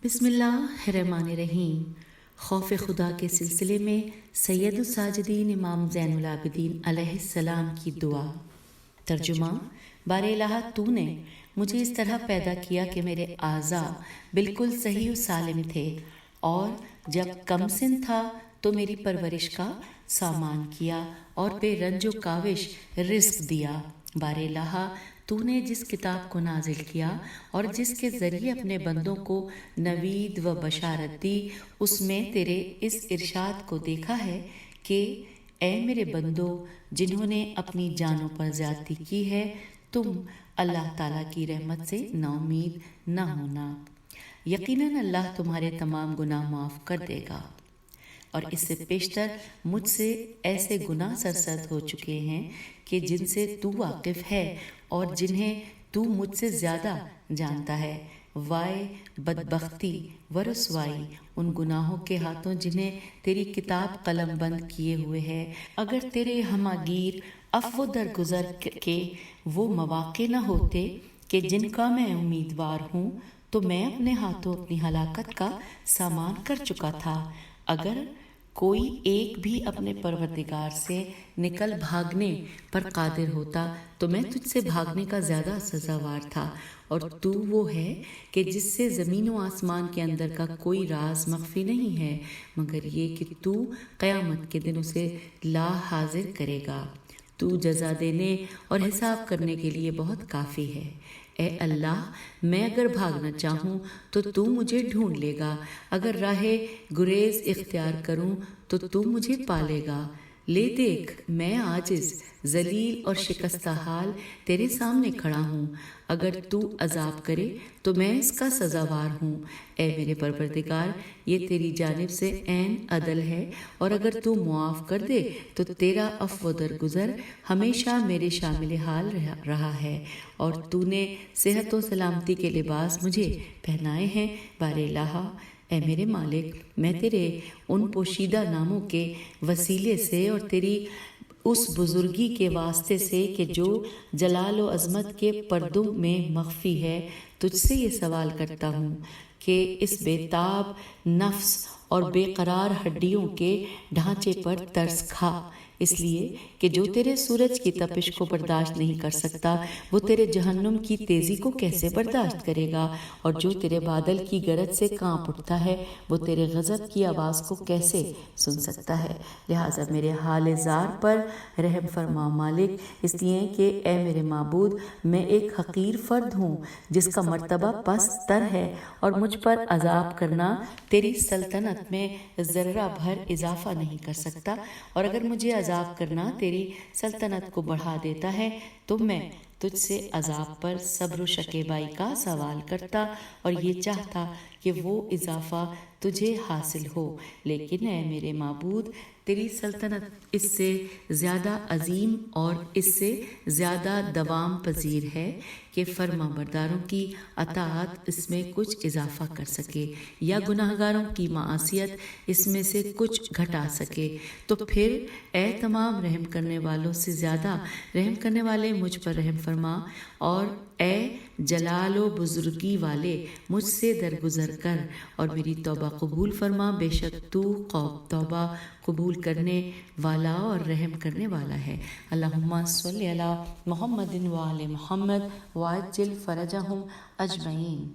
بسم اللہ الرحمن الرحیم۔ خوف خدا کے سلسلے میں سید الساجدین امام زین العابدین علیہ السلام کی دعا۔ ترجمہ: بار الہ تو نے مجھے اس طرح پیدا کیا کہ میرے اعضاء بالکل صحیح و سالم تھے، اور جب کم سن تھا تو میری پرورش کا سامان کیا اور بے رنج و کاوش رزق دیا۔ بار الہ تو نے جس کتاب کو نازل کیا اور جس کے ذریعے اپنے بندوں کو نوید و بشارت دی، اس میں تیرے اس ارشاد کو دیکھا ہے کہ اے میرے بندو، جنہوں نے اپنی جانوں پر زیادتی کی ہے، تم اللہ تعالیٰ کی رحمت سے نا امید نہ ہونا۔ یقیناً اللہ تمہارے تمام گناہ معاف کر دے گا، اور اس سے پیشتر مجھ سے ایسے گناہ سرزد ہو چکے ہیں کہ جن سے تو واقف ہے اور جنہیں تو مجھ سے زیادہ جانتا ہے۔ وائے بدبختی و رسوائی ان گناہوں کے ہاتھوں جنہیں تیری کتاب قلم بند کیے ہوئے ہے۔ اگر تیرے ہماگیر عفو درگزر کے وہ مواقع نہ ہوتے کہ جن کا میں امیدوار ہوں، تو میں اپنے ہاتھوں اپنی ہلاکت کا سامان کر چکا تھا۔ اگر کوئی ایک بھی اپنے پروردگار سے نکل بھاگنے پر قادر ہوتا تو میں تجھ سے بھاگنے کا زیادہ سزاوار تھا، اور تو وہ ہے کہ جس سے زمین و آسمان کے اندر کا کوئی راز مخفی نہیں ہے، مگر یہ کہ تو قیامت کے دن اسے لا حاضر کرے گا۔ تو جزا دینے اور حساب کرنے کے لیے بہت کافی ہے۔ اے اللہ، میں اگر بھاگنا چاہوں تو تو مجھے ڈھونڈ لے گا، اگر راہ گریز اختیار کروں تو تو مجھے پالے گا۔ لے دیکھ، میں عاجز، ذلیل اور شکستہ حال تیرے سامنے کھڑا ہوں۔ اگر تو عذاب کرے تو میں اس کا سزاوار ہوں۔ اے میرے پروردگار، یہ تیری جانب سے عین عدل ہے، اور اگر تو معاف کر دے تو تیرا عفو درگزر ہمیشہ میرے شامل حال رہا ہے، اور تو نے صحت و سلامتی کے لباس مجھے پہنائے ہیں۔ بار الہ، اے میرے مالک، میں تیرے ان پوشیدہ ناموں کے وسیلے سے اور تیری اس بزرگی کے واسطے سے کہ جو جلال و عظمت کے پردوں میں مخفی ہے، تجھ سے یہ سوال کرتا ہوں کہ اس بے تاب نفس اور بے قرار ہڈیوں کے ڈھانچے پر ترس کھا، اس لیے کہ جو تیرے سورج کی تپش کو برداشت نہیں کر سکتا، وہ تیرے جہنم کی تیزی کو کیسے برداشت کرے گا؟ اور جو تیرے بادل کی گرج سے کانپ اٹھتا ہے، وہ تیرے غضب کی آواز کو کیسے سن سکتا ہے؟ لہٰذا میرے حال زار پر رحم فرما مالک، اس لیے کہ اے میرے معبود، میں ایک حقیر فرد ہوں جس کا مرتبہ پست تر ہے، اور مجھ پر عذاب کرنا تیری سلطنت میں ذرہ بھر اضافہ نہیں کر سکتا، اور اگر مجھے عذاب کرنا تیری سلطنت کو بڑھا دیتا ہے تو میں تجھ سے عذاب پر صبر و شکیبائی کا سوال کرتا اور یہ چاہتا کہ وہ اضافہ تجھے حاصل ہو۔ لیکن اے میرے معبود، تیری سلطنت اس سے زیادہ عظیم اور اس سے زیادہ دوام پذیر ہے کہ فرما برداروں کی اطاعت اس میں کچھ اضافہ کر سکے یا گناہ گاروں کی معصیت اس میں سے کچھ گھٹا سکے۔ تو پھر اے تمام رحم کرنے والوں سے زیادہ رحم کرنے والے، مجھ پر رحم فرما، اور اے جلال و بزرگی والے، مجھ سے درگزر کر اور میری توبہ قبول فرما۔ بے شک تو توبہ قبول کرنے والا اور رحم کرنے والا ہے۔ اللہم صلی علی محمد و آل محمد وعجل فرجہم اجمعین۔